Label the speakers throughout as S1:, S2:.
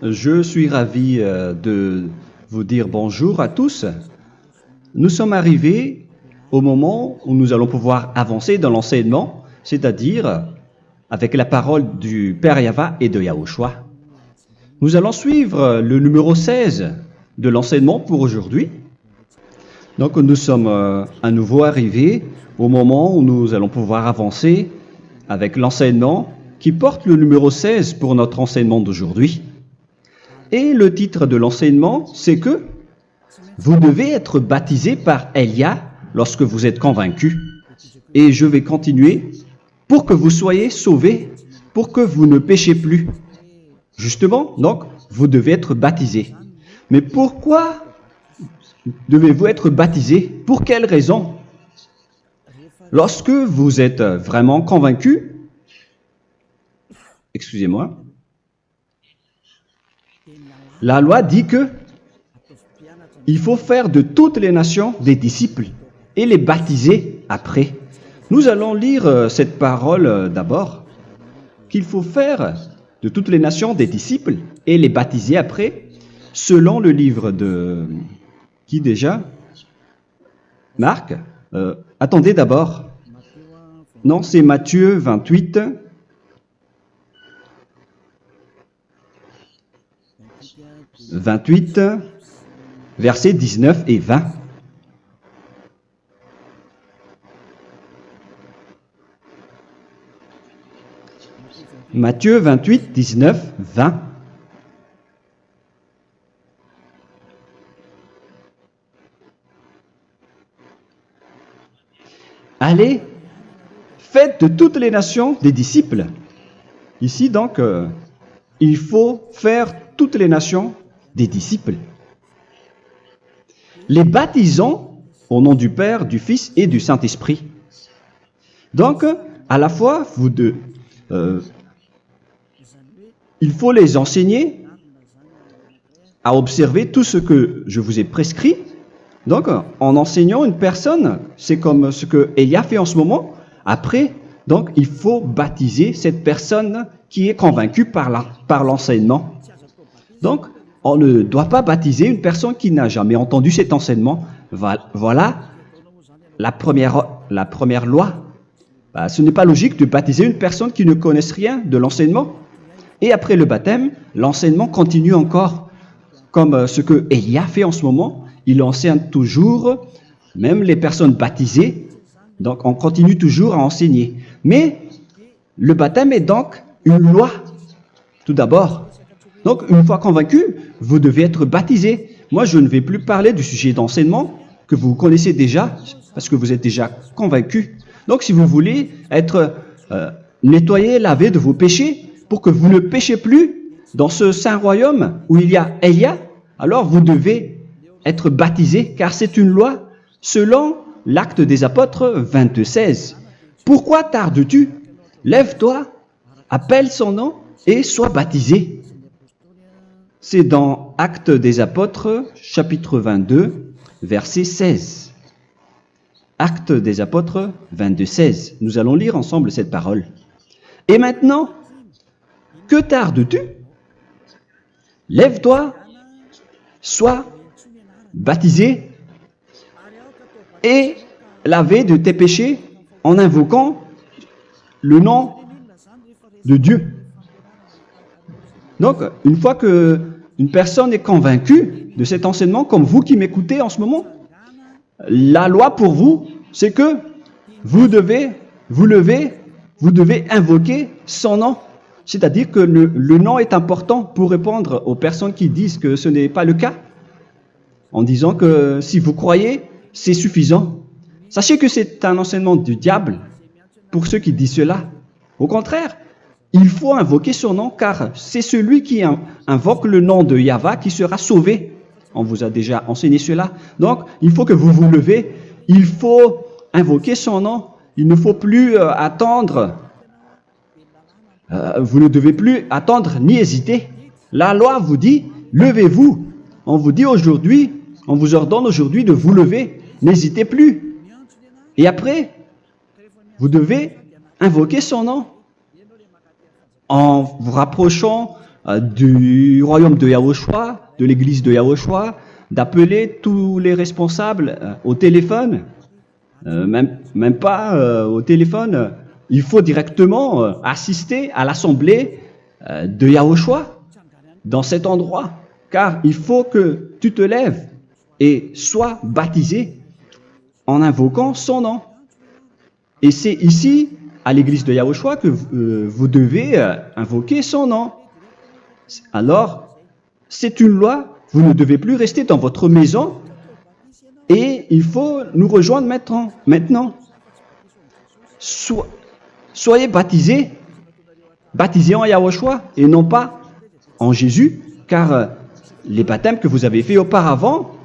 S1: Je suis ravi de vous dire bonjour à tous. Nous sommes arrivés au moment où nous allons pouvoir avancer dans l'enseignement, c'est-à-dire avec la parole du Père Yava et de Yahushua. Nous allons suivre le numéro 16 de l'enseignement pour aujourd'hui. Donc nous sommes à nouveau arrivés au moment où nous allons pouvoir avancer avec l'enseignement qui porte le numéro 16 pour notre enseignement d'aujourd'hui. Et le titre de l'enseignement, c'est que vous devez être baptisé par Elia lorsque vous êtes convaincu. Et je vais continuer pour que vous soyez sauvés, pour que vous ne péchez plus. Justement, donc, vous devez être baptisé. Mais pourquoi devez-vous être baptisé? Pour quelle raison? Lorsque vous êtes vraiment convaincu, excusez-moi, la loi dit que il faut faire de toutes les nations des disciples et les baptiser après. Nous allons lire cette parole d'abord, qu'il faut faire de toutes les nations des disciples et les baptiser après, selon le livre de... Qui déjà? Marc. Attendez d'abord. Non, c'est Matthieu 28. Versets 19 et 20. Matthieu 28, 19, 20. Allez, faites de toutes les nations des disciples. Ici, donc, il faut faire toutes les nations des disciples. Les baptisons au nom du Père, du Fils et du Saint-Esprit. Donc, à la fois, il faut les enseigner à observer tout ce que je vous ai prescrit. Donc, en enseignant une personne, c'est comme ce que Elia fait en ce moment. Après, donc, il faut baptiser cette personne qui est convaincue par l'enseignement. Donc, on ne doit pas baptiser une personne qui n'a jamais entendu cet enseignement. Voilà la première loi. Ce n'est pas logique de baptiser une personne qui ne connaisse rien de l'enseignement. Et après le baptême, l'enseignement continue encore, comme ce que Elia fait en ce moment. Il enseigne toujours, même les personnes baptisées. Donc, on continue toujours à enseigner. Mais le baptême est donc une loi, tout d'abord. Donc, une fois convaincu, vous devez être baptisé. Moi, je ne vais plus parler du sujet d'enseignement que vous connaissez déjà, parce que vous êtes déjà convaincu. Donc, si vous voulez être nettoyé, lavé de vos péchés, pour que vous ne péchez plus dans ce saint royaume où il y a Elia, alors vous devez être baptisé, car c'est une loi selon l'Acte des Apôtres 22:16. Pourquoi tardes-tu? Lève-toi, appelle son nom et sois baptisé. C'est dans Actes des Apôtres, chapitre 22, verset 16. Actes des Apôtres 22:16. Nous allons lire ensemble cette parole. Et maintenant, que tardes-tu? Lève-toi, sois baptisé et lavé de tes péchés en invoquant le nom de Dieu. Donc, une fois qu'une personne est convaincue de cet enseignement, comme vous qui m'écoutez en ce moment, la loi pour vous, c'est que vous devez invoquer son nom. C'est-à-dire que le nom est important pour répondre aux personnes qui disent que ce n'est pas le cas, en disant que si vous croyez, c'est suffisant. Sachez que c'est un enseignement du diable pour ceux qui disent cela. Au contraire, il faut invoquer son nom, car c'est celui qui invoque le nom de Yahva qui sera sauvé. On vous a déjà enseigné cela. Donc, il faut que vous vous levez, il faut invoquer son nom. Il ne faut plus attendre. Vous ne devez plus attendre ni hésiter. La loi vous dit, levez-vous. On vous dit aujourd'hui, on vous ordonne aujourd'hui de vous lever. N'hésitez plus. Et après, vous devez invoquer son nom en vous rapprochant du royaume de Yahushua, de l'église de Yahushua, d'appeler tous les responsables au téléphone, même pas au téléphone. Il faut directement assister à l'assemblée de Yahushua dans cet endroit, car il faut que tu te lèves et sois baptisé en invoquant son nom. Et c'est ici, à l'église de Yahushua, que vous devez invoquer son nom. Alors, c'est une loi, vous ne devez plus rester dans votre maison et il faut nous rejoindre maintenant. Soyez baptisés en Yahushua et non pas en Jésus, car les baptêmes que vous avez faits auparavant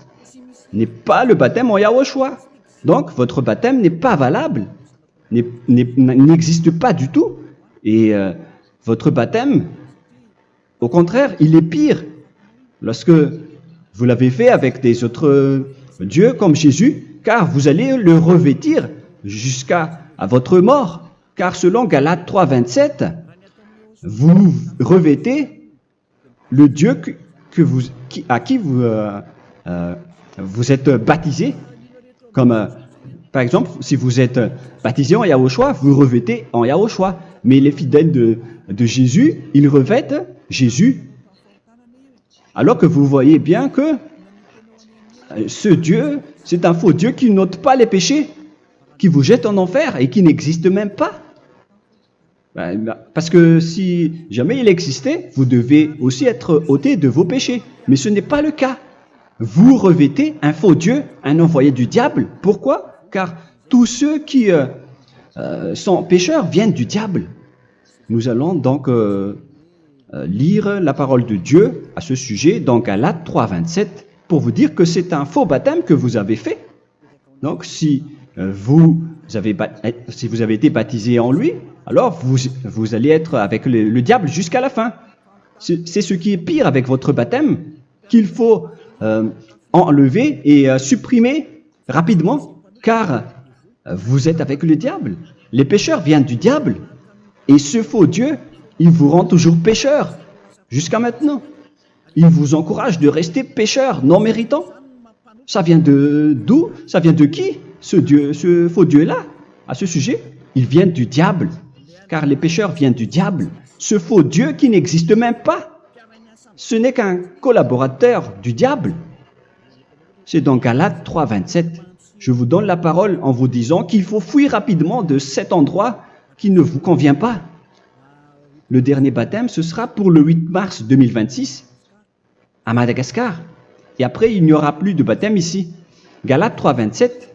S1: n'est pas le baptême en Yahushua. Donc, votre baptême n'est pas valable, n'existe pas du tout. Et votre baptême, au contraire, il est pire lorsque vous l'avez fait avec des autres dieux comme Jésus, car vous allez le revêtir jusqu'à votre mort. Car selon Galates 3, 27, vous revêtez le Dieu à qui vous êtes baptisé. Comme par exemple, si vous êtes baptisé en Yahushua, vous revêtez en Yahushua. Mais les fidèles de Jésus, ils revêtent Jésus. Alors que vous voyez bien que ce Dieu, c'est un faux Dieu qui n'ôte pas les péchés, qui vous jette en enfer et qui n'existe même pas. Parce que si jamais il existait, vous devez aussi être ôté de vos péchés. Mais ce n'est pas le cas. Vous revêtez un faux Dieu, un envoyé du diable. Pourquoi? Car tous ceux qui sont pécheurs viennent du diable. Nous allons donc lire la parole de Dieu à ce sujet dans Galates 3, 27 pour vous dire que c'est un faux baptême que vous avez fait. Donc si vous avez été baptisé en lui, alors vous allez être avec le diable jusqu'à la fin. C'est ce qui est pire avec votre baptême qu'il faut enlever et supprimer rapidement, car vous êtes avec le diable. Les pécheurs viennent du diable, et ce faux Dieu, il vous rend toujours pécheur, jusqu'à maintenant. Il vous encourage de rester pécheur, non méritant. Ça vient d'où? Ça vient de qui, ce faux Dieu-là? À ce sujet, il vient du diable, car les pécheurs viennent du diable. Ce faux Dieu qui n'existe même pas, ce n'est qu'un collaborateur du diable. C'est dans Galates 3, 27. Je vous donne la parole en vous disant qu'il faut fuir rapidement de cet endroit qui ne vous convient pas. Le dernier baptême, ce sera pour le 8 mars 2026 à Madagascar. Et après, il n'y aura plus de baptême ici. Galates 3, 27.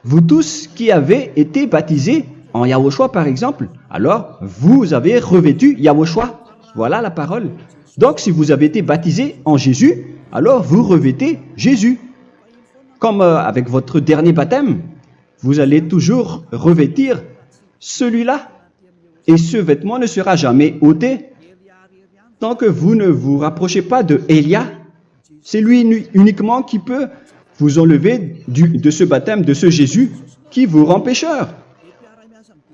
S1: Vous tous qui avez été baptisés en Yahushua, par exemple, alors vous avez revêtu Yahushua. Voilà la parole. Donc, si vous avez été baptisé en Jésus, alors vous revêtez Jésus. Comme avec votre dernier baptême, vous allez toujours revêtir celui-là. Et ce vêtement ne sera jamais ôté tant que vous ne vous rapprochez pas de Élia. C'est lui uniquement qui peut vous enlever de ce baptême, de ce Jésus qui vous rend pécheur.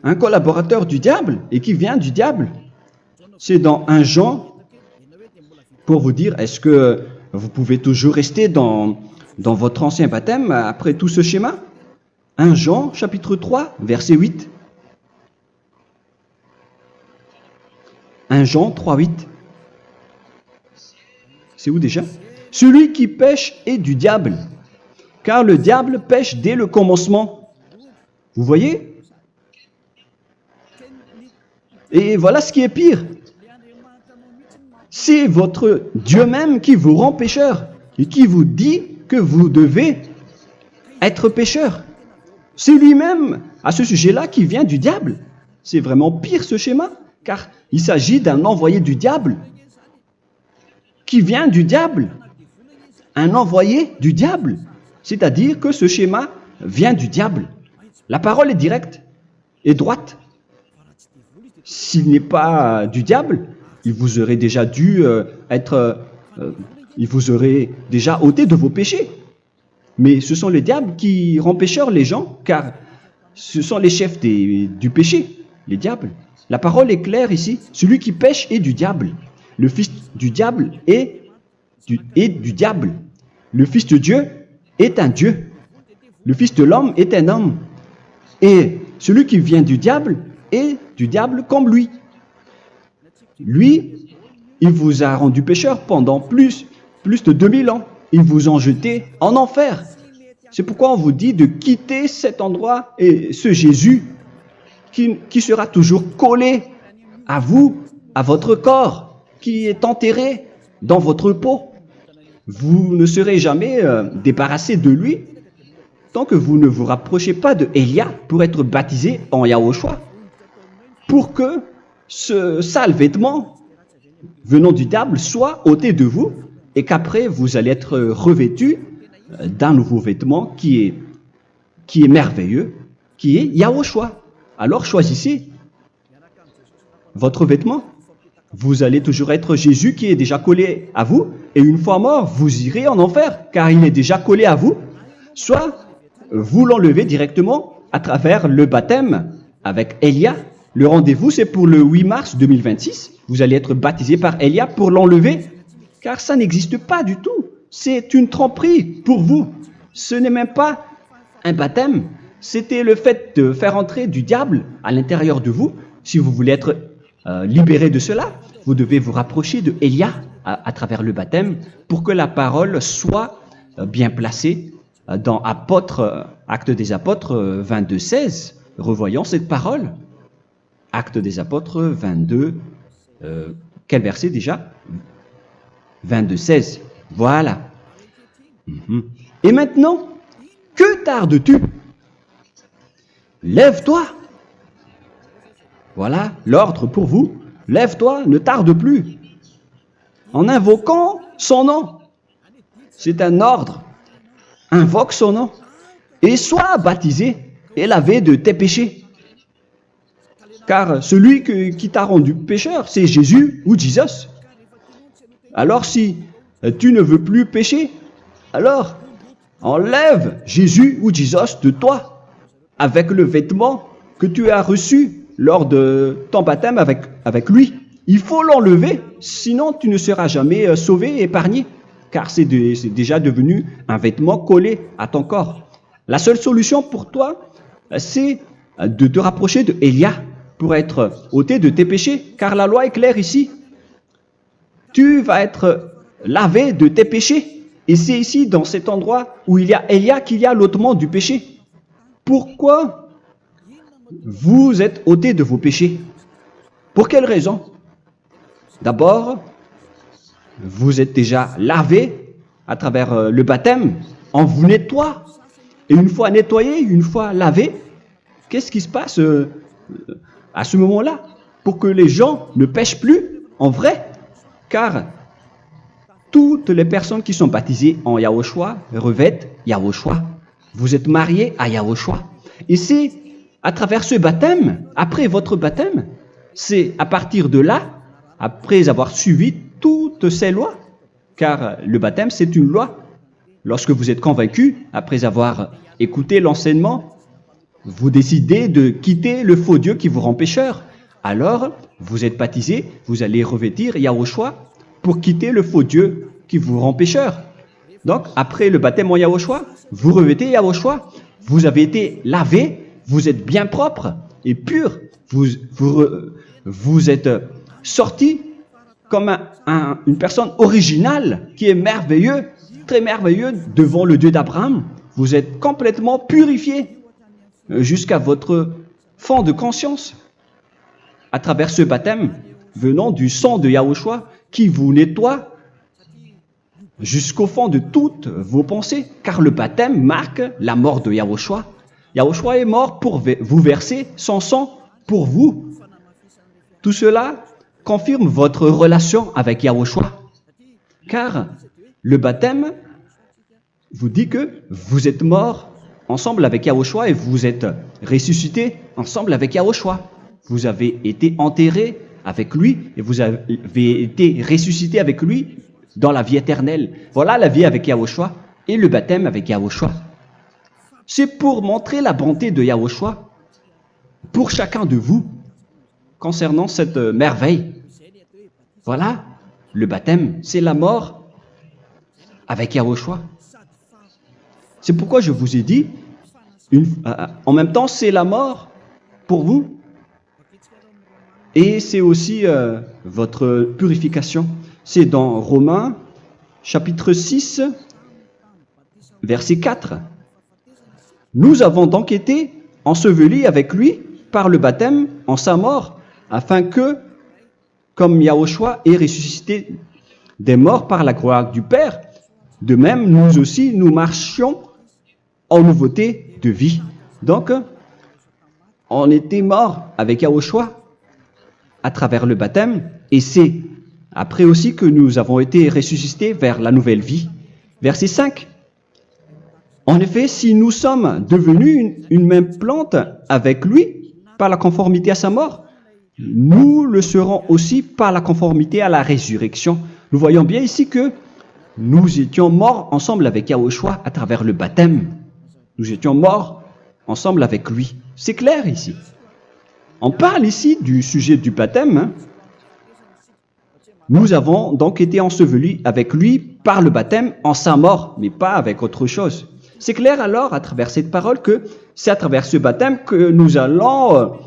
S1: Un collaborateur du diable et qui vient du diable. C'est dans 1 Jean, pour vous dire, est-ce que vous pouvez toujours rester dans votre ancien baptême après tout ce schéma? 1 Jean, chapitre 3, verset 8. 1 Jean 3, 8. C'est où déjà? Celui qui pêche est du diable, car le diable pêche dès le commencement. Vous voyez? Et voilà ce qui est pire. C'est votre Dieu même qui vous rend pécheur et qui vous dit que vous devez être pécheur. C'est lui-même, à ce sujet-là, qui vient du diable. C'est vraiment pire ce schéma, car il s'agit d'un envoyé du diable, qui vient du diable. Un envoyé du diable. C'est-à-dire que ce schéma vient du diable. La parole est directe et droite. S'il n'est pas du diable, il vous aurait déjà dû il vous aurait déjà ôté de vos péchés. Mais ce sont les diables qui rendent pécheurs les gens, car ce sont les chefs du péché, les diables. La parole est claire ici, celui qui pêche est du diable. le fils du diable est du diable. Le fils de Dieu est un Dieu. Le fils de l'homme est un homme. Et celui qui vient du diable est du diable comme lui. Lui, il vous a rendu pécheur pendant plus de 2000 ans. Il vous a jeté en enfer. C'est pourquoi on vous dit de quitter cet endroit et ce Jésus qui sera toujours collé à vous, à votre corps, qui est enterré dans votre peau. Vous ne serez jamais débarrassé de lui tant que vous ne vous rapprochez pas de Élia pour être baptisé en Yahushua, pour que ce sale vêtement venant du diable soit ôté de vous et qu'après vous allez être revêtu d'un nouveau vêtement qui est merveilleux, qui est Yahushua. Alors choisissez votre vêtement. Vous allez toujours être Jésus qui est déjà collé à vous, et une fois mort, vous irez en enfer, car il est déjà collé à vous. Soit vous l'enlevez directement à travers le baptême avec Élia. Le rendez-vous, c'est pour le 8 mars 2026. Vous allez être baptisé par Élia pour l'enlever, car ça n'existe pas du tout. C'est une tromperie pour vous. Ce n'est même pas un baptême. C'était le fait de faire entrer du diable à l'intérieur de vous. Si vous voulez être libéré de cela, vous devez vous rapprocher de Élia à travers le baptême pour que la parole soit bien placée dans Actes des Apôtres 22-16. Revoyons cette parole. Actes des Apôtres 22, quel verset déjà? 22-16. Voilà. Et maintenant, que tardes-tu? Lève-toi. Voilà l'ordre pour vous. Lève-toi, ne tarde plus. En invoquant son nom. C'est un ordre. Invoque son nom. Et sois baptisé et lavé de tes péchés. Car celui qui t'a rendu pécheur, c'est Jésus ou Jesus. Alors si tu ne veux plus pécher, alors enlève Jésus ou Jesus de toi avec le vêtement que tu as reçu lors de ton baptême avec lui. Il faut l'enlever, sinon tu ne seras jamais sauvé, épargné, car c'est déjà devenu un vêtement collé à ton corps. La seule solution pour toi, c'est de te rapprocher de Élia pour être ôté de tes péchés, car la loi est claire ici. Tu vas être lavé de tes péchés, et c'est ici, dans cet endroit où il y a Élia, qu'il y a l'ôtement du péché. Pourquoi vous êtes ôté de vos péchés? Pour quelle raison? D'abord, vous êtes déjà lavé à travers le baptême. On vous nettoie. Et une fois nettoyé, une fois lavé, qu'est-ce qui se passe à ce moment-là? Pour que les gens ne pêchent plus en vrai. Car toutes les personnes qui sont baptisées en Yahushua revêtent Yahushua. Vous êtes mariés à Yahushua. Et c'est à travers ce baptême, après votre baptême, c'est à partir de là, après avoir suivi toutes ces lois, car le baptême c'est une loi. Lorsque vous êtes convaincu, après avoir écouté l'enseignement, vous décidez de quitter le faux Dieu qui vous rend pécheur. Alors, vous êtes baptisé, vous allez revêtir Yahushua pour quitter le faux Dieu qui vous rend pécheur. Donc, après le baptême en Yahushua, vous revêtez Yahushua. Vous avez été lavé, vous êtes bien propre et pur. Vous êtes sorti comme une personne originale qui est merveilleux, très merveilleux devant le Dieu d'Abraham. Vous êtes complètement purifié jusqu'à votre fond de conscience à travers ce baptême venant du sang de Yahushua qui vous nettoie jusqu'au fond de toutes vos pensées, car le baptême marque la mort de Yahushua. Yahushua est mort pour vous verser son sang pour vous. Tout cela confirme votre relation avec Yahushua, car le baptême vous dit que vous êtes mort ensemble avec Yahushua et vous êtes ressuscité ensemble avec Yahushua. Vous avez été enterré avec lui et vous avez été ressuscité avec lui dans la vie éternelle. Voilà la vie avec Yahushua et le baptême avec Yahushua. C'est pour montrer la bonté de Yahushua pour chacun de vous concernant cette merveille. Voilà le baptême, c'est la mort avec Yahushua. C'est pourquoi je vous ai dit, en même temps, c'est la mort pour vous. Et c'est aussi votre purification. C'est dans Romains, chapitre 6, verset 4. Nous avons donc été ensevelis avec lui par le baptême en sa mort, afin que, comme Yahushua est ressuscité des morts par la gloire du Père, de même, nous aussi, nous marchions en nouveauté de vie. Donc, on était morts avec Yahushua à travers le baptême, et c'est après aussi que nous avons été ressuscités vers la nouvelle vie. Verset 5. En effet, si nous sommes devenus une même plante avec lui par la conformité à sa mort, nous le serons aussi par la conformité à la résurrection. Nous voyons bien ici que nous étions morts ensemble avec Yahushua à travers le baptême. Nous étions morts ensemble avec lui. C'est clair ici. On parle ici du sujet du baptême. Nous avons donc été ensevelis avec lui par le baptême en sa mort, mais pas avec autre chose. C'est clair alors à travers cette parole que c'est à travers ce baptême que nous allons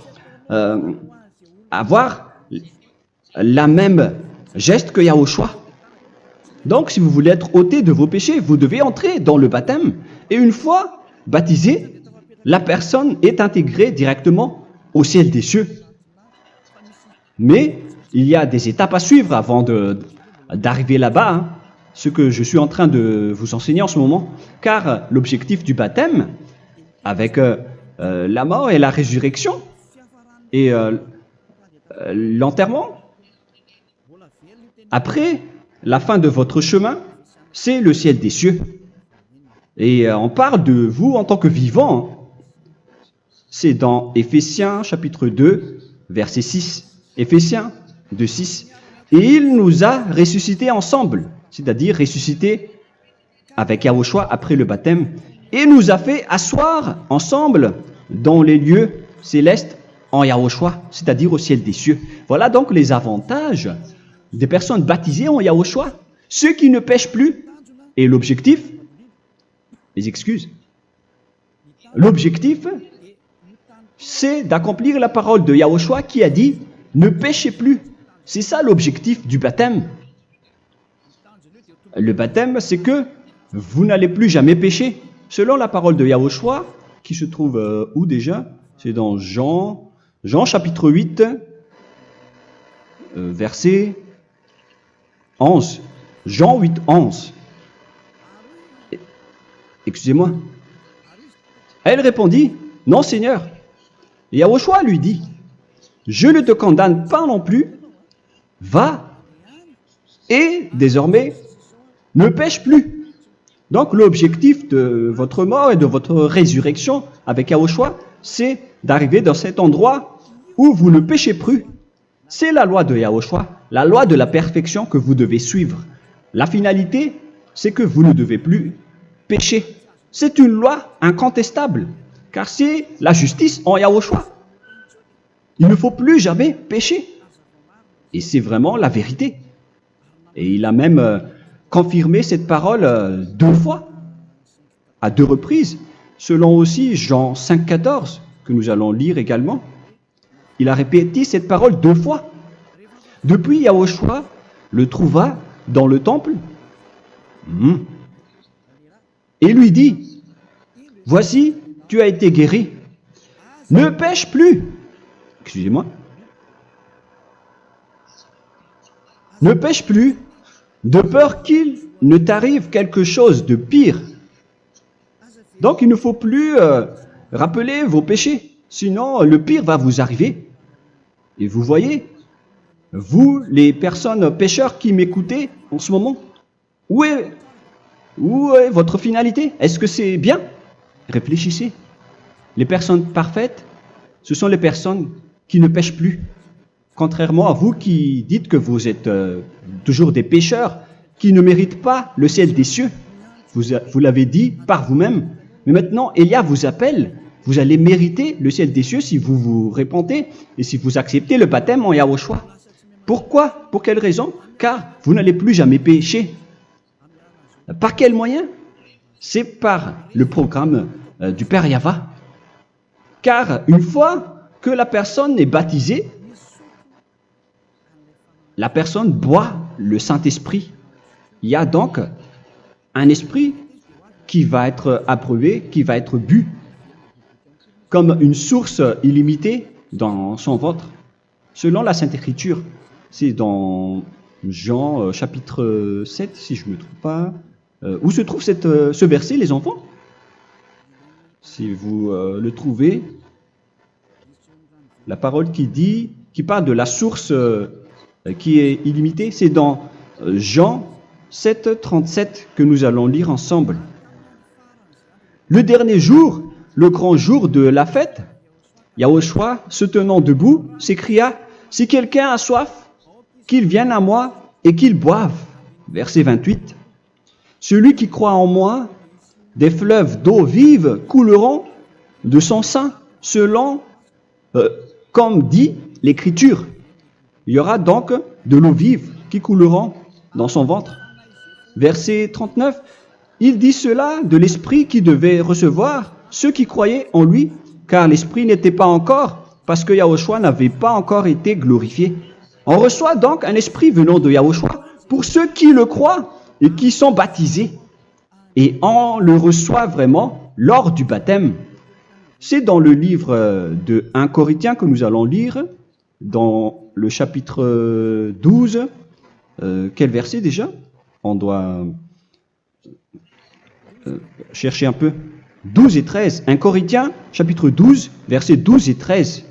S1: avoir la même geste que Yahushua. Donc si vous voulez être ôté de vos péchés, vous devez entrer dans le baptême. Et une fois baptisé, la personne est intégrée directement au ciel des cieux. Mais il y a des étapes à suivre avant d'arriver là-bas, ce que je suis en train de vous enseigner en ce moment, car l'objectif du baptême, avec la mort et la résurrection, et l'enterrement, après la fin de votre chemin, c'est le ciel des cieux. Et on parle de vous en tant que vivant. C'est dans Éphésiens chapitre 2, verset 6. Éphésiens 2, 6. Et il nous a ressuscités ensemble, c'est-à-dire ressuscités avec Yahushua après le baptême, et nous a fait asseoir ensemble dans les lieux célestes en Yahushua, c'est-à-dire au ciel des cieux. Voilà donc les avantages des personnes baptisées en Yahushua, ceux qui ne pêchent plus. Et l'objectif, les excuses, l'objectif, c'est d'accomplir la parole de Yahushua qui a dit « Ne péchez plus ». C'est ça l'objectif du baptême. Le baptême, c'est que vous n'allez plus jamais pécher. Selon la parole de Yahushua, qui se trouve où déjà? C'est dans Jean chapitre 8, verset 11. Jean 8, 11. Excusez-moi. Elle répondit, « Non, Seigneur. » Et Yahushua lui dit, « Je ne te condamne pas non plus. Va et désormais ne pêche plus. » Donc l'objectif de votre mort et de votre résurrection avec Yahushua, c'est d'arriver dans cet endroit où vous ne péchez plus. C'est la loi de Yahushua, la loi de la perfection que vous devez suivre. La finalité, c'est que vous ne devez plus pécher. C'est une loi incontestable, car c'est la justice en Yahushua. Il ne faut plus jamais pécher. Et c'est vraiment la vérité. Et il a même confirmé cette parole 2 fois, à 2 reprises, selon aussi Jean 5, 14, que nous allons lire également. Il a répété cette parole 2 fois. Depuis, Yahushua le trouva dans le temple et lui dit, « Voici, tu as été guéri. Ne pêche plus. » Excusez-moi. Ne pêche plus, de peur qu'il ne t'arrive quelque chose de pire. Donc, il ne faut plus rappeler vos péchés, sinon le pire va vous arriver. Et vous voyez, vous, les personnes pécheurs qui m'écoutez en ce moment, où est votre finalité? Est-ce que c'est bien? Réfléchissez. Les personnes parfaites, ce sont les personnes qui ne pêchent plus. Contrairement à vous qui dites que vous êtes toujours des pécheurs, qui ne méritent pas le ciel des cieux. Vous l'avez dit par vous-même. Mais maintenant, Élia vous appelle. Vous allez mériter le ciel des cieux si vous vous repentez et si vous acceptez le baptême en Yahushua. Pourquoi? Pour quelle raison? Car vous n'allez plus jamais pécher. Par quel moyen? C'est par le programme du Père Yahva. Car une fois que la personne est baptisée, la personne boit le Saint-Esprit. Il y a donc un esprit qui va être approuvé, qui va être bu, comme une source illimitée dans son ventre, selon la Sainte Écriture. C'est dans Jean chapitre 7, si je ne me trompe pas. Où se trouve ce verset, les enfants? Si vous le trouvez, la parole qui parle de la source qui est illimitée, c'est dans Jean 7, 37 que nous allons lire ensemble. Le dernier jour, le grand jour de la fête, Yahushua, se tenant debout, s'écria, « Si quelqu'un a soif, qu'il vienne à moi et qu'il boive. » Verset 28. « Celui qui croit en moi, des fleuves d'eau vive couleront de son sein, selon, comme dit l'Écriture. » Il y aura donc de l'eau vive qui couleront dans son ventre. Verset 39. Il dit cela de l'Esprit qui devait recevoir ceux qui croyaient en lui, car l'Esprit n'était pas encore, parce que Yahushua n'avait pas encore été glorifié. On reçoit donc un Esprit venant de Yahushua pour ceux qui le croient et qui sont baptisés. Et on le reçoit vraiment lors du baptême. C'est dans le livre de 1 Corinthiens que nous allons lire, dans le chapitre 12. Quel verset déjà? On doit chercher un peu. 12 et 13. 1 Corinthiens, chapitre 12, versets 12 et 13.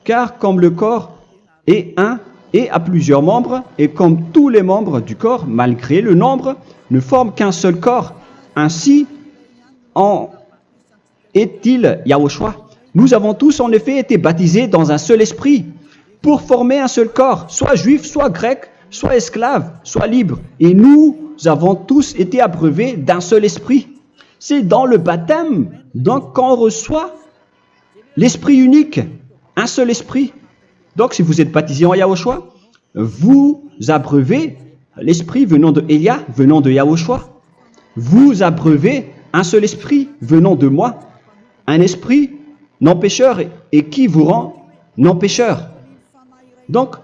S1: Car comme le corps est un et a plusieurs membres, et comme tous les membres du corps, malgré le nombre, ne forment qu'un seul corps, ainsi en est-il Yahushua. Nous avons tous en effet été baptisés dans un seul esprit, pour former un seul corps, soit juif, soit grec, soit esclave, soit libre. Et nous avons tous été abreuvés d'un seul esprit. C'est dans le baptême, donc, qu'on reçoit l'esprit unique, un seul esprit. Donc, si vous êtes baptisé en Yahushua, vous abreuvez l'esprit venant de Elia, venant de Yahushua. Vous abreuvez un seul esprit venant de moi, un esprit non pécheur et qui vous rend non pécheur. Donc,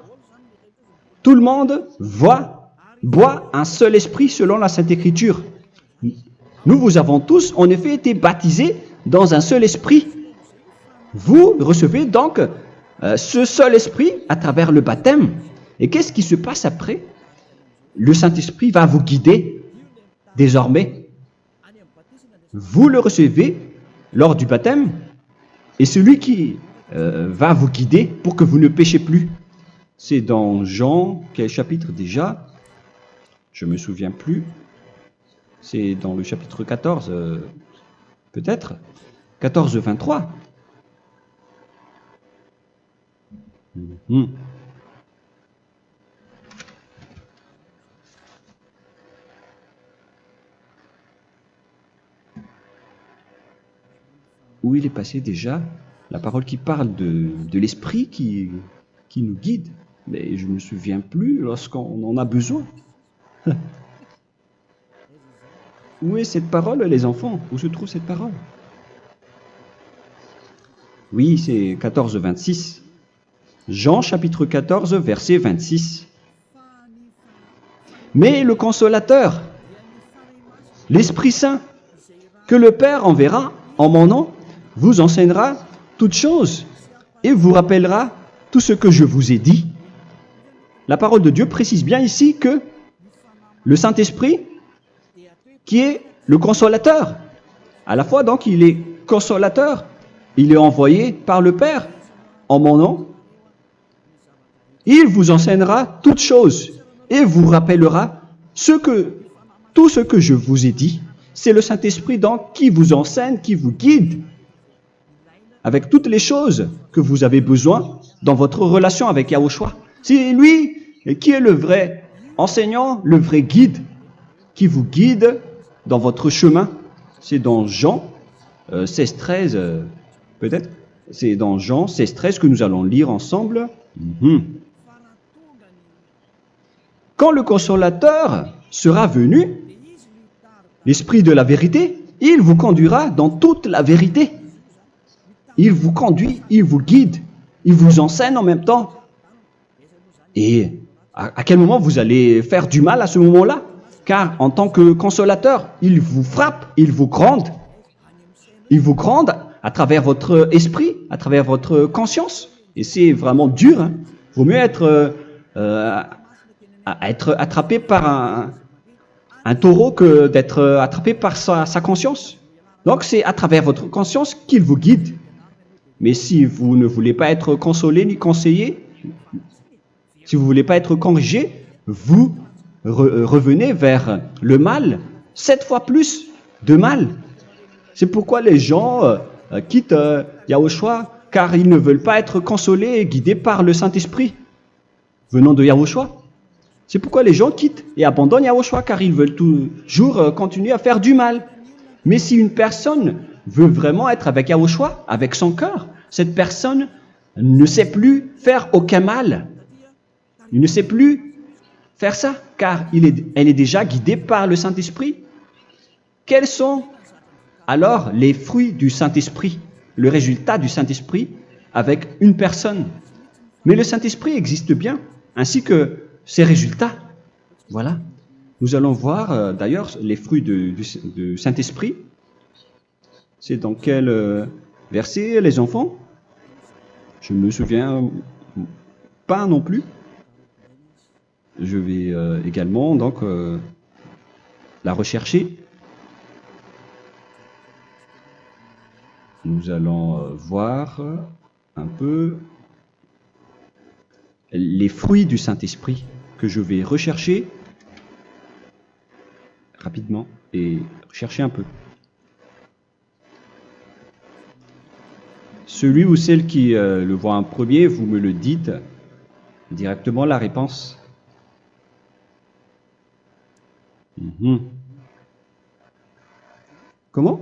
S1: tout le monde boit un seul esprit selon la Sainte Écriture. Nous vous avons tous en effet été baptisés dans un seul esprit. Vous recevez donc ce seul esprit à travers le baptême. Et qu'est-ce qui se passe après? Le Saint-Esprit va vous guider désormais. Vous le recevez lors du baptême et celui qui va vous guider pour que vous ne péchez plus. C'est dans Jean, quel chapitre déjà? Je ne me souviens plus. C'est dans le chapitre 14, peut-être. 14, 23. Où il est passé déjà? La parole qui parle de l'esprit qui nous guide. Mais je ne me souviens plus lorsqu'on en a besoin. Où est cette parole, les enfants? Où se trouve cette parole? Oui, c'est 14, 26. Jean chapitre 14, verset 26. Mais le consolateur, l'Esprit Saint, que le Père enverra en mon nom, vous enseignera toutes choses et vous rappellera tout ce que je vous ai dit. La parole de Dieu précise bien ici que le Saint-Esprit, qui est le consolateur, à la fois donc il est consolateur, il est envoyé par le Père en mon nom, il vous enseignera toutes choses et vous rappellera tout ce que je vous ai dit. C'est le Saint-Esprit donc qui vous enseigne, qui vous guide avec toutes les choses que vous avez besoin dans votre relation avec Yahushua. C'est lui qui est le vrai enseignant, le vrai guide, qui vous guide dans votre chemin. C'est dans Jean 16, 13, peut-être. C'est dans Jean 16, 13 que nous allons lire ensemble. quand le consolateur sera venu, l'Esprit de la vérité, il vous conduira dans toute la vérité. Il vous conduit, il vous guide, il vous enseigne en même temps. Et à quel moment vous allez faire du mal à ce moment-là? Car en tant que consolateur, il vous frappe, il vous gronde. Il vous gronde à travers votre esprit, à travers votre conscience. Et c'est vraiment dur. Hein. Il vaut mieux être attrapé par un taureau que d'être attrapé par sa conscience. Donc c'est à travers votre conscience qu'il vous guide. Mais si vous ne voulez pas être consolé ni conseillé, si vous ne voulez pas être corrigé, vous revenez vers le mal, 7 fois plus de mal. C'est pourquoi les gens quittent Yahushua, car ils ne veulent pas être consolés et guidés par le Saint-Esprit venant de Yahushua. C'est pourquoi les gens quittent et abandonnent Yahushua, car ils veulent toujours continuer à faire du mal. Mais si une personne veut vraiment être avec Yahushua, avec son cœur, cette personne ne sait plus faire aucun mal. Il ne sait plus faire ça, car elle est déjà guidée par le Saint-Esprit. Quels sont alors les fruits du Saint-Esprit, le résultat du Saint-Esprit avec une personne? Mais le Saint-Esprit existe bien, ainsi que ses résultats. Voilà. Nous allons voir d'ailleurs les fruits du Saint-Esprit. C'est dans quel verset, les enfants? Je ne me souviens pas non plus. Je vais également donc la rechercher. Nous allons voir un peu les fruits du Saint-Esprit que je vais rechercher rapidement et rechercher un peu. Celui ou celle qui le voit en premier, vous me le dites directement la réponse. Comment?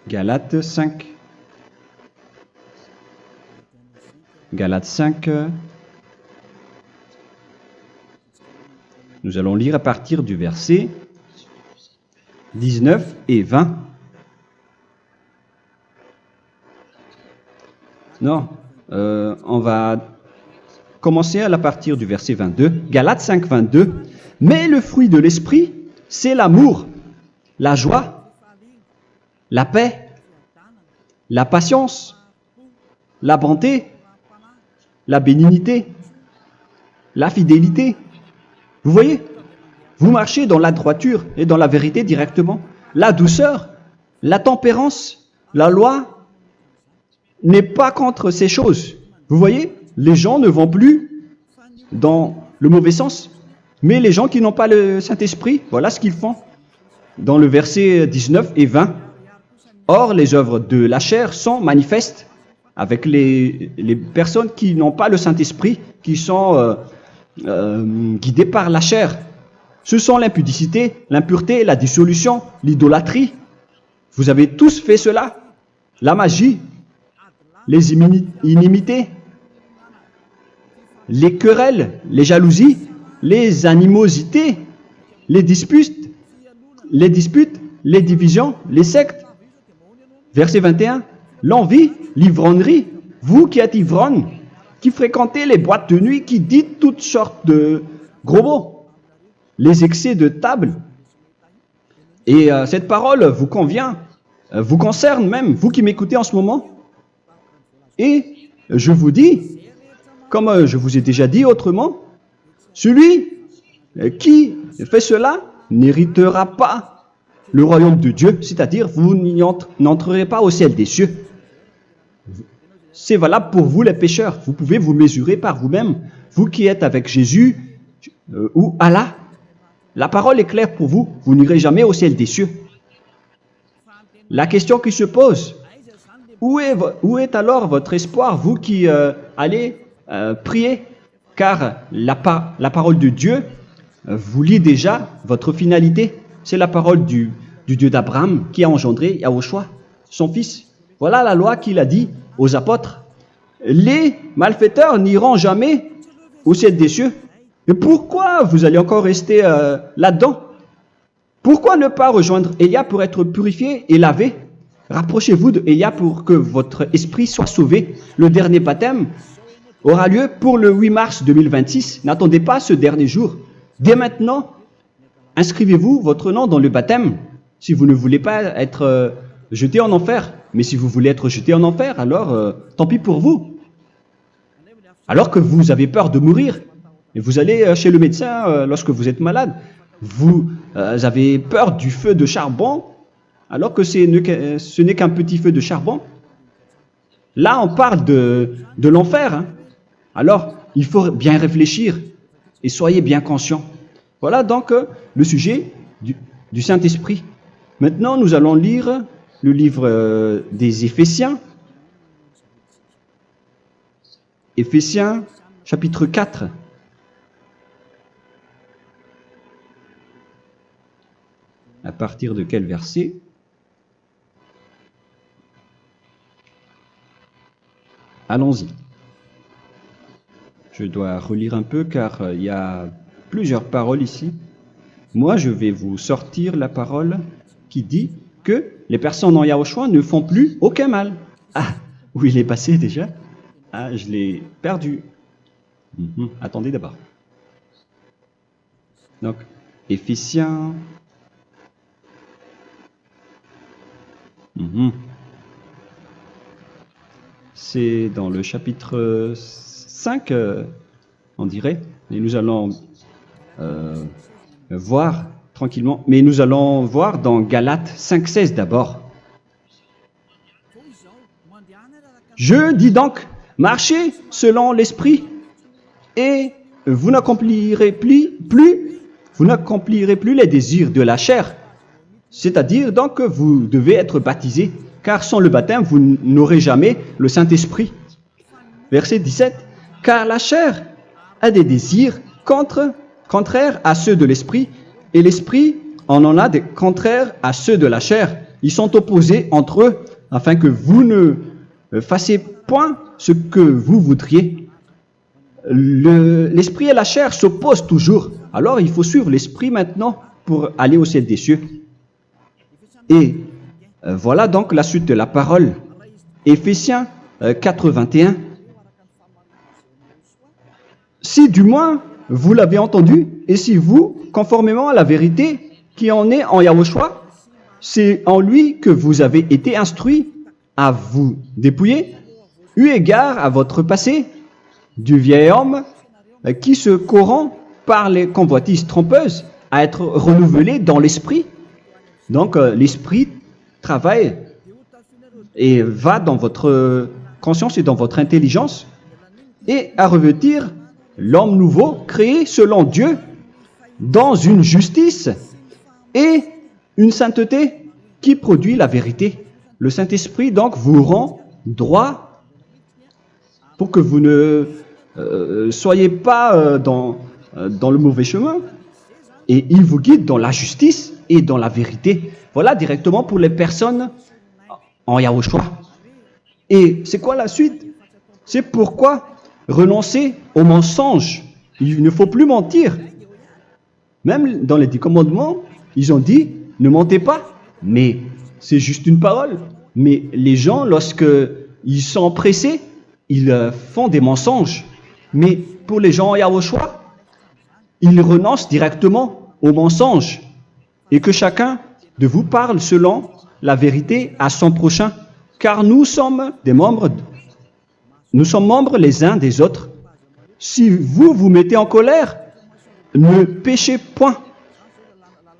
S1: Galates 5. Galates 5. Nous allons lire à partir du verset 19 et 20. Non, on va commencer à partir du verset 22. Galates 5, 22. Mais le fruit de l'esprit, c'est l'amour, la joie, la paix, la patience, la bonté, la bénignité, la fidélité. Vous voyez, vous marchez dans la droiture et dans la vérité directement. La douceur, la tempérance, la loi n'est pas contre ces choses. Vous voyez, les gens ne vont plus dans le mauvais sens. Mais les gens qui n'ont pas le Saint-Esprit, voilà ce qu'ils font. Dans le verset 19 et 20. Or, les œuvres de la chair sont manifestes avec les personnes qui n'ont pas le Saint-Esprit, qui sont guidées par la chair. Ce sont l'impudicité, l'impureté, la dissolution, l'idolâtrie. Vous avez tous fait cela. La magie, les inimités, les querelles, les jalousies, les animosités, les disputes, les divisions, les sectes. Verset 21, l'envie, l'ivrognerie, vous qui êtes ivrognes, qui fréquentez les boîtes de nuit, qui dites toutes sortes de gros mots, les excès de table. Et cette parole vous convient, vous concerne même, vous qui m'écoutez en ce moment. Et je vous dis, comme je vous ai déjà dit autrement, celui qui fait cela n'héritera pas le royaume de Dieu, c'est-à-dire vous n'entrerez pas au ciel des cieux. C'est valable pour vous les pécheurs. Vous pouvez vous mesurer par vous-même, vous qui êtes avec Jésus ou Allah. La parole est claire pour vous, vous n'irez jamais au ciel des cieux. La question qui se pose, où est alors votre espoir, vous qui allez prier? Car la parole de Dieu vous lit déjà votre finalité. C'est la parole du Dieu d'Abraham qui a engendré Yahushua, son fils. Voilà la loi qu'il a dit aux apôtres. Les malfaiteurs n'iront jamais au ciel des cieux. Mais pourquoi vous allez encore rester là-dedans? Pourquoi ne pas rejoindre Élia pour être purifié et lavé? Rapprochez-vous de Élia pour que votre esprit soit sauvé. Le dernier baptême aura lieu pour le 8 mars 2026. N'attendez pas ce dernier jour. Dès maintenant, inscrivez-vous votre nom dans le baptême si vous ne voulez pas être jeté en enfer. Mais si vous voulez être jeté en enfer, alors tant pis pour vous. Alors que vous avez peur de mourir, et vous allez chez le médecin lorsque vous êtes malade, vous avez peur du feu de charbon, alors que ce n'est qu'un petit feu de charbon. Là, on parle de l'enfer. Hein. Alors, il faut bien réfléchir et soyez bien conscients. Voilà donc le sujet du Saint-Esprit. Maintenant, nous allons lire le livre des Éphésiens. Éphésiens, chapitre 4. À partir de quel verset? Allons-y. Je dois relire un peu car il y a plusieurs paroles ici. Moi, je vais vous sortir la parole qui dit que les personnes en Yahushua ne font plus aucun mal. Ah, où il est passé déjà? Ah, je l'ai perdu. Attendez d'abord. Donc, Éphésiens. C'est dans le chapitre 5, on dirait. Et nous allons voir tranquillement. Mais nous allons voir dans Galates 5,16 d'abord. Je dis donc, marchez selon l'esprit et vous n'accomplirez plus les désirs de la chair. C'est-à-dire donc que vous devez être baptisé, car sans le baptême, vous n'aurez jamais le Saint-Esprit. Verset 17. Car la chair a des désirs contraires à ceux de l'esprit, et l'esprit en a des contraires à ceux de la chair. Ils sont opposés entre eux, afin que vous ne fassiez point ce que vous voudriez. L'esprit et la chair s'opposent toujours. Alors il faut suivre l'esprit maintenant pour aller au ciel des cieux. Et voilà donc la suite de la parole. Éphésiens 4:21. Si du moins vous l'avez entendu, et si vous, conformément à la vérité qui en est en Yahushua, c'est en lui que vous avez été instruits à vous dépouiller, eu égard à votre passé, du vieil homme qui se corrompt par les convoitises trompeuses, à être renouvelé dans l'esprit. Donc l'esprit travaille et va dans votre conscience et dans votre intelligence et à revêtir l'homme nouveau créé selon Dieu dans une justice et une sainteté qui produit la vérité. Le Saint-Esprit donc vous rend droit pour que vous ne soyez pas dans le mauvais chemin et il vous guide dans la justice et dans la vérité. Voilà directement pour les personnes en Yahushua. Et c'est quoi la suite? C'est pourquoi renoncer au mensonge. Il ne faut plus mentir. Même dans les 10 commandements, ils ont dit ne mentez pas. Mais c'est juste une parole. Mais les gens, lorsqu'ils sont pressés, ils font des mensonges. Mais pour les gens en Yahushua, ils renoncent directement au mensonge. Et que chacun de vous parle selon la vérité à son prochain, car nous sommes membres les uns des autres. Si vous vous mettez en colère, ne péchez point.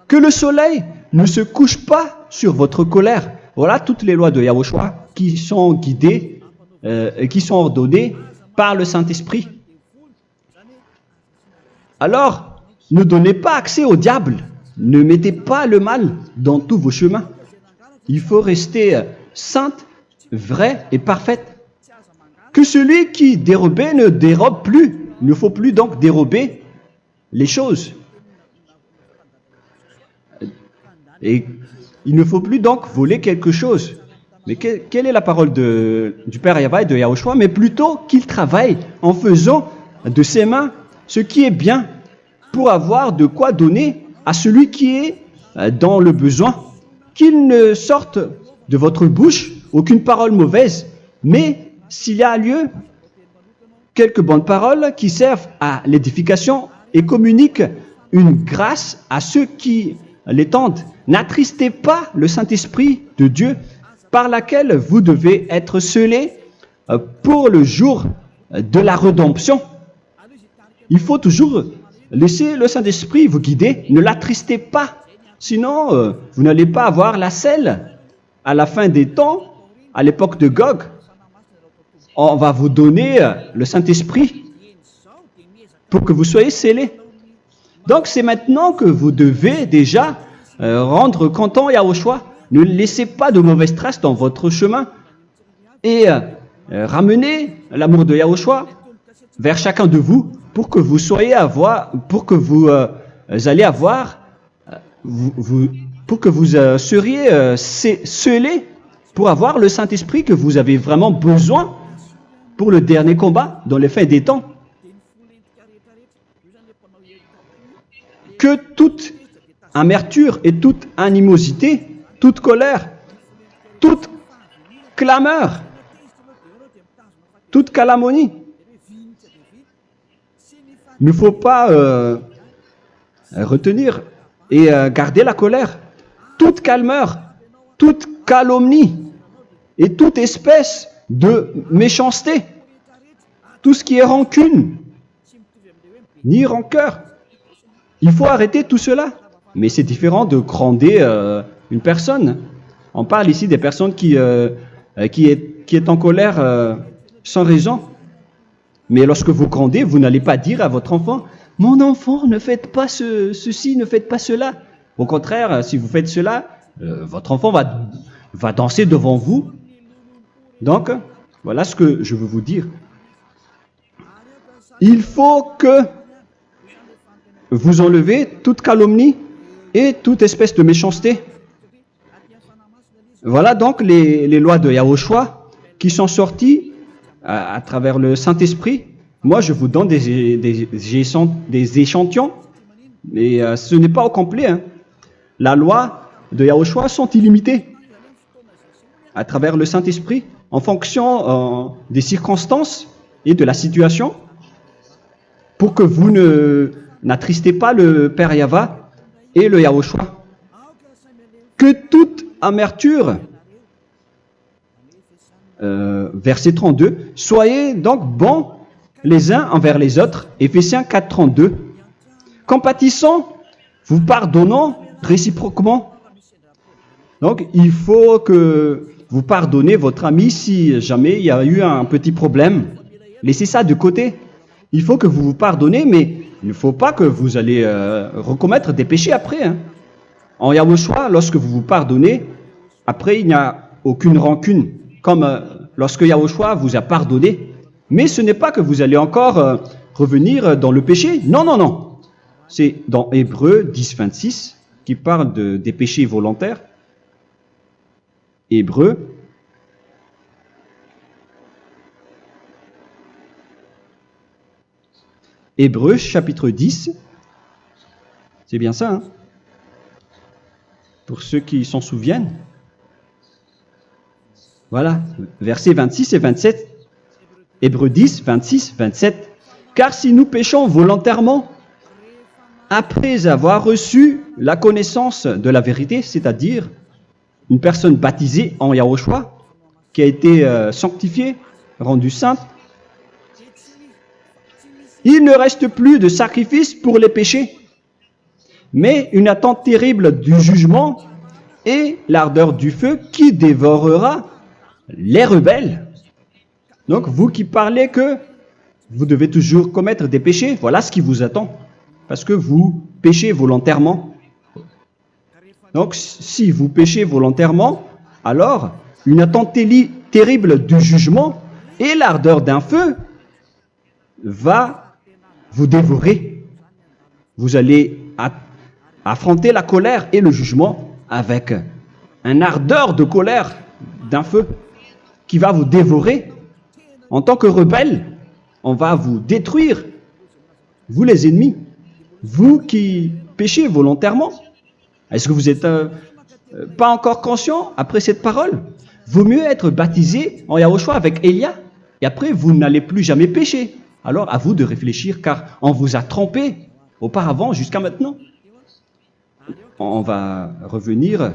S1: Que le soleil ne se couche pas sur votre colère. Voilà toutes les lois de Yahushua qui sont guidées, qui sont ordonnées par le Saint-Esprit. Alors, ne donnez pas accès au diable. Ne mettez pas le mal dans tous vos chemins. Il faut rester sainte, vraie et parfaite. Que celui qui dérobait ne dérobe plus. Il ne faut plus donc dérober les choses. Et il ne faut plus donc voler quelque chose. Mais quelle est la parole du Père Yahweh et de Yahushua? Mais plutôt qu'il travaille en faisant de ses mains ce qui est bien pour avoir de quoi donner à celui qui est dans le besoin. Qu'il ne sorte de votre bouche aucune parole mauvaise, mais s'il y a lieu, quelques bonnes paroles qui servent à l'édification et communiquent une grâce à ceux qui l'étendent. N'attristez pas le Saint-Esprit de Dieu par laquelle vous devez être scellés pour le jour de la rédemption. Il faut toujours laisser le Saint-Esprit vous guider, ne l'attristez pas, sinon vous n'allez pas avoir la selle. À la fin des temps, à l'époque de Gog, on va vous donner le Saint-Esprit pour que vous soyez scellés. Donc c'est maintenant que vous devez déjà rendre content Yahushua. Ne laissez pas de mauvaises traces dans votre chemin et ramenez l'amour de Yahushua vers chacun de vous pour que vous soyez seriez scellés pour avoir le Saint-Esprit que vous avez vraiment besoin pour le dernier combat dans les fins des temps. Que toute amertume et toute animosité, toute colère, toute clameur, toute calomnie, il ne faut pas retenir et garder la colère. Toute clameur, toute calomnie et toute espèce de méchanceté, tout ce qui est rancune, ni rancœur. Il faut arrêter tout cela. Mais c'est différent de gronder une personne. On parle ici des personnes qui est en colère sans raison. Mais lorsque vous grondez, vous n'allez pas dire à votre enfant « Mon enfant, ne faites pas ceci, ne faites pas cela ». Au contraire, si vous faites cela, votre enfant va danser devant vous. Donc, voilà ce que je veux vous dire. Il faut que vous enlevez toute calomnie et toute espèce de méchanceté. Voilà donc les lois de Yahushua qui sont sorties à travers le Saint-Esprit. Moi, je vous donne des échantillons, mais ce n'est pas au complet. Hein. La loi de Yahushua sont illimitées à travers le Saint-Esprit en fonction des circonstances et de la situation pour que vous n'attristez pas le Père Yahva et le Yahushua. Que toute amertume, verset 32, soyez donc bons les uns envers les autres, Éphésiens 4, 32, compatissant, vous pardonnant réciproquement. Donc, il faut que vous pardonnez votre ami si jamais il y a eu un petit problème. Laissez ça de côté. Il faut que vous vous pardonnez, mais il ne faut pas que vous allez recommettre des péchés après. Hein. En Yahushua, lorsque vous vous pardonnez, après il n'y a aucune rancune, comme lorsque Yahushua vous a pardonné. Mais ce n'est pas que vous allez encore revenir dans le péché. Non, non, non. C'est dans Hébreux 10, 26 qui parle des péchés volontaires. Hébreux. Hébreux chapitre 10. C'est bien ça, hein? Pour ceux qui s'en souviennent. Voilà, versets 26 et 27. Hébreux 10, 26, 27. Car si nous péchons volontairement, après avoir reçu la connaissance de la vérité, c'est-à-dire une personne baptisée en Yahushua, qui a été sanctifiée, rendue sainte, il ne reste plus de sacrifice pour les péchés, mais une attente terrible du jugement et l'ardeur du feu qui dévorera les rebelles. Donc, vous qui parlez que vous devez toujours commettre des péchés, voilà ce qui vous attend, parce que vous péchez volontairement. Donc, si vous péchez volontairement, alors une attente terrible du jugement et l'ardeur d'un feu va vous dévorer. Vous allez affronter la colère et le jugement avec une ardeur de colère d'un feu qui va vous dévorer. En tant que rebelle, on va vous détruire vous les ennemis, vous qui péchez volontairement. Est-ce que vous n'êtes pas encore conscient après cette parole? Vaut mieux être baptisé en Yahushua avec Elia, et après vous n'allez plus jamais pécher. Alors à vous de réfléchir, car on vous a trompé auparavant jusqu'à maintenant. On va revenir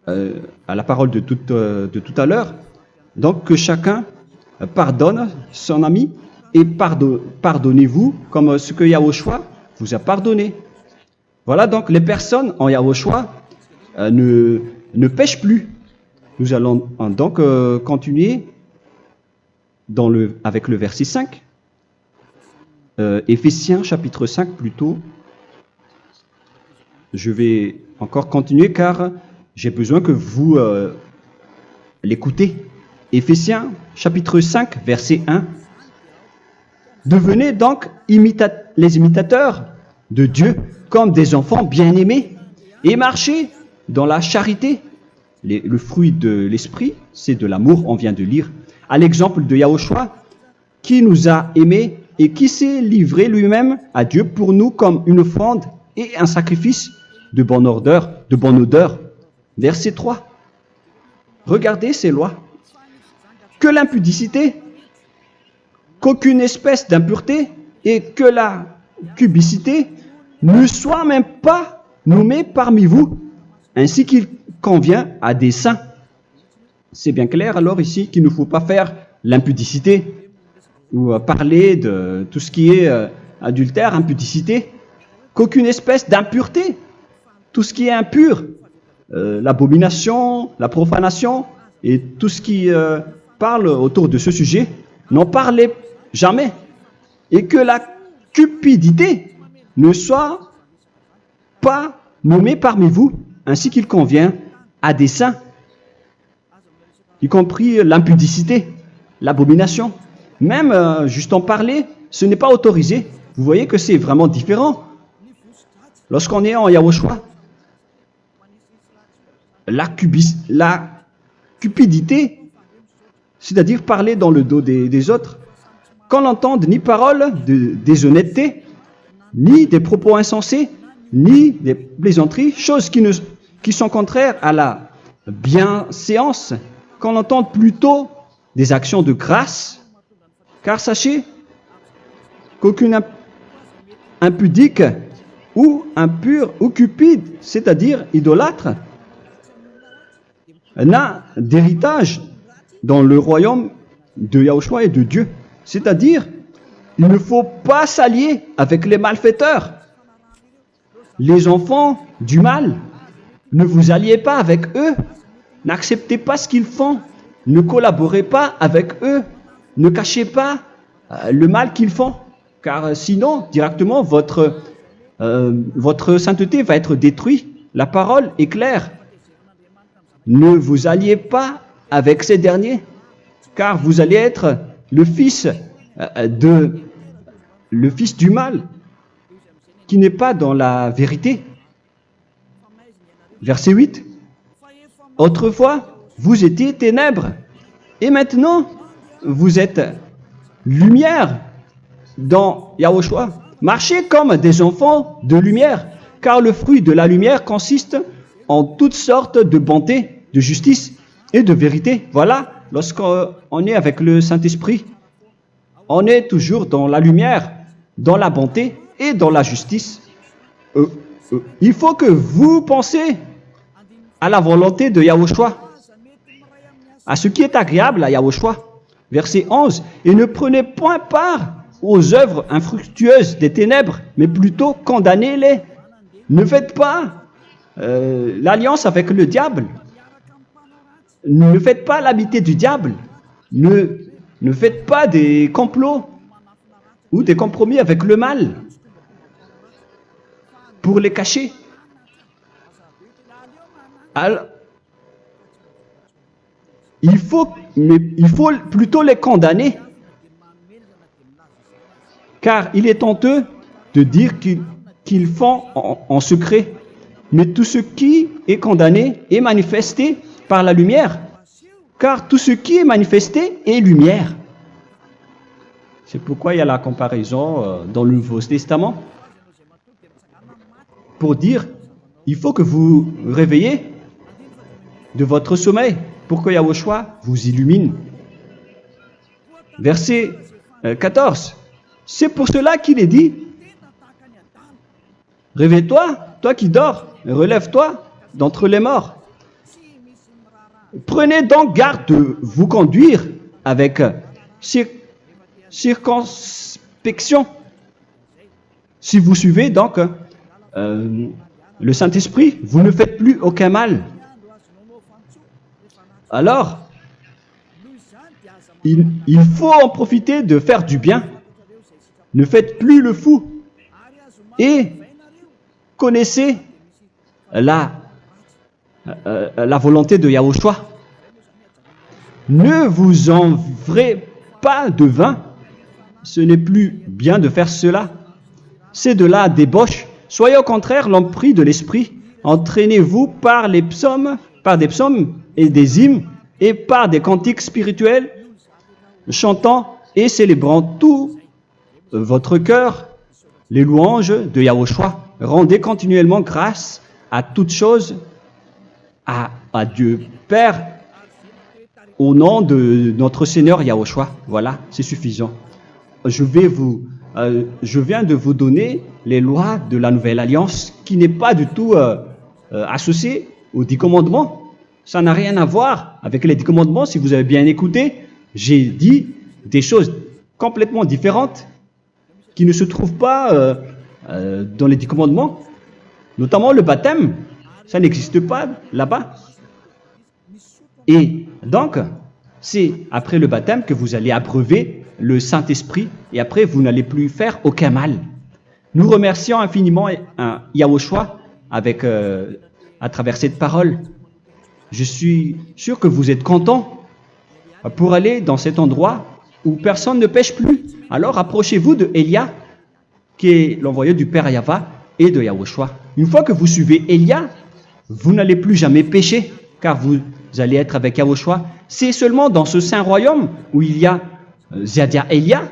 S1: à la parole de tout à l'heure. Donc que chacun pardonne son ami et pardonnez-vous comme ce que Yahushua vous a pardonné. Voilà donc les personnes en Yahushua ne pêchent plus. Nous allons donc continuer avec le verset 5. Éphésiens chapitre 5 plutôt. Je vais encore continuer car j'ai besoin que vous l'écoutez. Éphésiens chapitre 5 verset 1. Devenez donc les imitateurs de Dieu comme des enfants bien-aimés et marchez dans la charité. Le fruit de l'esprit, c'est de l'amour, on vient de lire, à l'exemple de Yahushua qui nous a aimés et qui s'est livré lui-même à Dieu pour nous comme une offrande et un sacrifice de bonne odeur. Verset 3. Regardez ces lois. Que l'impudicité, qu'aucune espèce d'impureté et que la cubicité ne soient même pas nommés parmi vous, ainsi qu'il convient à des saints. C'est bien clair alors ici qu'il ne faut pas faire l'impudicité ou parler de tout ce qui est adultère, impudicité, qu'aucune espèce d'impureté, tout ce qui est impur, l'abomination, la profanation et tout ce qui parle autour de ce sujet, n'en parlez jamais. Et que la cupidité ne soit pas nommée parmi vous, ainsi qu'il convient à des saints, y compris l'impudicité, l'abomination. Même juste en parler, ce n'est pas autorisé. Vous voyez que c'est vraiment différent. Lorsqu'on est en Yahushua, la cupidité, c'est-à-dire parler dans le dos des autres, qu'on n'entende ni parole de déshonnêteté, ni des propos insensés, ni des plaisanteries, choses qui sont contraires à la bienséance, qu'on entende plutôt des actions de grâce, car sachez qu'aucune impudique ou impure ou cupide, c'est-à-dire idolâtre, n'a d'héritage dans le royaume de Yahushua et de Dieu. C'est-à-dire, il ne faut pas s'allier avec les malfaiteurs. Les enfants du mal, ne vous alliez pas avec eux. N'acceptez pas ce qu'ils font. Ne collaborez pas avec eux. Ne cachez pas le mal qu'ils font. Car sinon, directement, votre sainteté va être détruite. La parole est claire. Ne vous alliez pas avec ces derniers, car vous allez être le fils du mal, qui n'est pas dans la vérité. Verset 8. Autrefois, vous étiez ténèbres, et maintenant, vous êtes lumière dans Yahushua. Marchez comme des enfants de lumière, car le fruit de la lumière consiste en toutes sortes de bonté, de justice et de vérité. Voilà, lorsqu'on est avec le Saint-Esprit, on est toujours dans la lumière, dans la bonté et dans la justice. Il faut que vous pensiez à la volonté de Yahushua, à ce qui est agréable à Yahushua. Verset 11. Et ne prenez point part aux œuvres infructueuses des ténèbres, mais plutôt condamnez-les. Ne faites pas l'alliance avec le diable. Ne faites pas l'amitié du diable. Ne faites pas des complots ou des compromis avec le mal pour les cacher. Alors, il faut plutôt les condamner, car il est honteux de dire qu'ils font en secret. Mais tout ce qui est condamné est manifesté par la lumière, car tout ce qui est manifesté est lumière. C'est pourquoi il y a la comparaison dans le Nouveau Testament pour dire il faut que vous réveillez de votre sommeil pour que Yahushua vous illumine. Verset 14. C'est pour cela qu'il est dit réveille-toi, toi qui dors, relève-toi d'entre les morts. Prenez donc garde de vous conduire avec circonspection. Si vous suivez donc le Saint-Esprit, vous ne faites plus aucun mal. Alors, il faut en profiter de faire du bien. Ne faites plus le fou. Et connaissez la volonté de Yahushua. Ne vous envrez pas de vin. Ce n'est plus bien de faire cela. C'est de la débauche. Soyez au contraire l'empris de l'esprit. Entraînez-vous par des psaumes et des hymnes et par des cantiques spirituels, chantant et célébrant tout votre cœur les louanges de Yahushua. Rendez continuellement grâce à toutes choses à Dieu Père au nom de notre Seigneur Yahushua. Voilà, c'est suffisant. Je viens de vous donner les lois de la Nouvelle Alliance qui n'est pas du tout associée aux 10 commandements. Ça n'a rien à voir avec les 10 commandements. Si vous avez bien écouté, j'ai dit des choses complètement différentes qui ne se trouvent pas dans les 10 commandements. Notamment le baptême, ça n'existe pas là-bas. Et donc, c'est après le baptême que vous allez abreuver le Saint-Esprit et après vous n'allez plus faire aucun mal. Nous remercions infiniment Yahushua à travers cette parole. Je suis sûr que vous êtes contents pour aller dans cet endroit où personne ne pêche plus. Alors approchez-vous de Élia, qui est l'envoyé du Père Yahva et de Yahushua. Une fois que vous suivez Élia, vous n'allez plus jamais pécher, car vous allez être avec Yahushua. C'est seulement dans ce saint royaume où il y a Ziadia Elia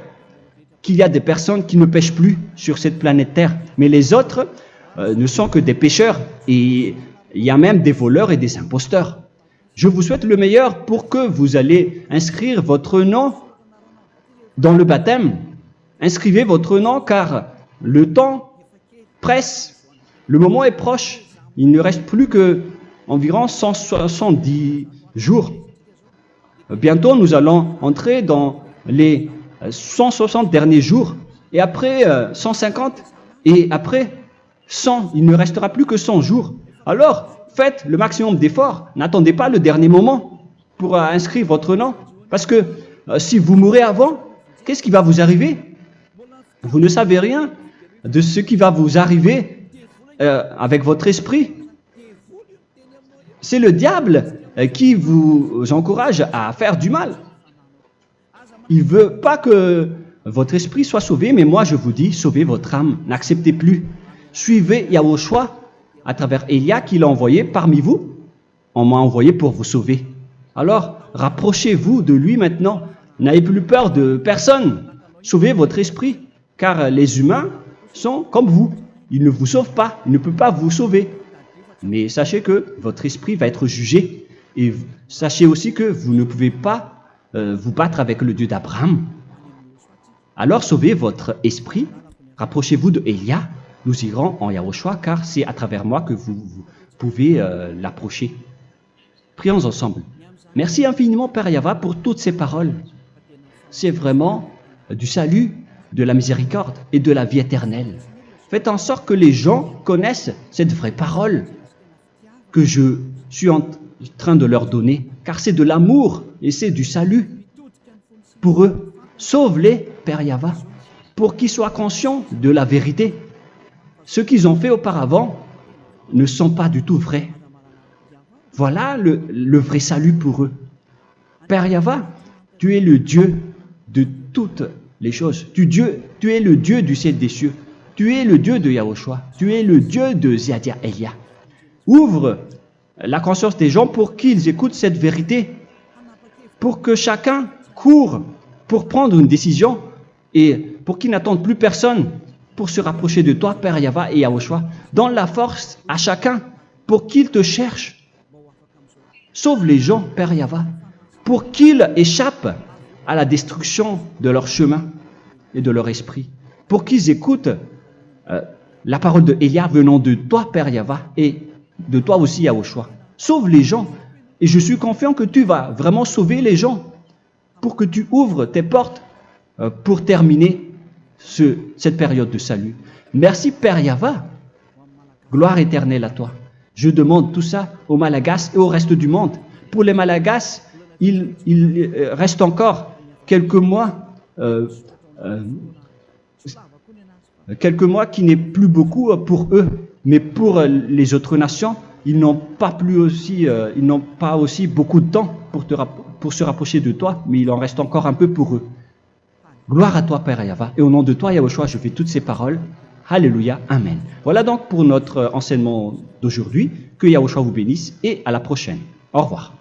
S1: qu'il y a des personnes qui ne pêchent plus sur cette planète Terre. Mais les autres ne sont que des pécheurs et il y a même des voleurs et des imposteurs. Je vous souhaite le meilleur pour que vous allez inscrire votre nom dans le baptême. Inscrivez votre nom car le temps presse, le moment est proche. Il ne reste plus que environ 170 jours. Bientôt, nous allons entrer dans les 160 derniers jours et après 150 et après 100. Il ne restera plus que 100 jours. Alors, faites le maximum d'efforts. N'attendez pas le dernier moment pour inscrire votre nom. Parce que si vous mourrez avant, qu'est-ce qui va vous arriver? Vous ne savez rien de ce qui va vous arriver avec votre esprit. C'est le diable qui vous encourage à faire du mal. Il ne veut pas que votre esprit soit sauvé, mais moi je vous dis, sauvez votre âme. N'acceptez plus. Suivez Yahushua à travers Élia qu'il a envoyé parmi vous. On m'a envoyé pour vous sauver. Alors, rapprochez-vous de lui maintenant. N'ayez plus peur de personne. Sauvez votre esprit, car les humains sont comme vous. Ils ne vous sauvent pas, ils ne peuvent pas vous sauver. Mais sachez que votre esprit va être jugé. Et sachez aussi que vous ne pouvez pas vous battre avec le Dieu d'Abraham. Alors sauvez votre esprit, rapprochez-vous de Élia. Nous irons en Yahushua, car c'est à travers moi que vous pouvez l'approcher. Prions ensemble. Merci infiniment, Père Yahva, pour toutes ces paroles. C'est vraiment du salut, de la miséricorde et de la vie éternelle. Faites en sorte que les gens connaissent cette vraie parole que je suis en train de leur donner, car c'est de l'amour et c'est du salut pour eux. Sauve-les, Père Yahva, pour qu'ils soient conscients de la vérité. Ce qu'ils ont fait auparavant ne sont pas du tout vrais. Voilà le vrai salut pour eux. Père Yahva, tu es le Dieu de toutes les choses. Tu es le Dieu du ciel des cieux. Tu es le Dieu de Yahushua. Tu es le Dieu de Ziadia Elia. Ouvre la conscience des gens pour qu'ils écoutent cette vérité, pour que chacun court pour prendre une décision et pour qu'ils n'attendent plus personne pour se rapprocher de toi, Père Yahweh et Yahushua. Donne la force à chacun pour qu'ils te cherchent. Sauve les gens, Père Yahweh, pour qu'ils échappent à la destruction de leur chemin et de leur esprit, pour qu'ils écoutent la parole de Elia venant de toi, Père Yahweh, et de toi aussi, Yahushua. Sauve les gens, et je suis confiant que tu vas vraiment sauver les gens, pour que tu ouvres tes portes pour terminer cette période de salut. Merci, Père Yahweh. Gloire éternelle à toi. Je demande tout ça aux Malagasy et au reste du monde. Pour les Malagasy, il reste encore quelques mois qui n'est plus beaucoup pour eux, mais pour les autres nations, ils n'ont pas aussi beaucoup de temps pour se rapprocher de toi, mais il en reste encore un peu pour eux. Gloire à toi, Père Yahweh, et au nom de toi, Yahushua, je fais toutes ces paroles. Alléluia, Amen. Voilà donc pour notre enseignement d'aujourd'hui. Que Yahushua vous bénisse et à la prochaine. Au revoir.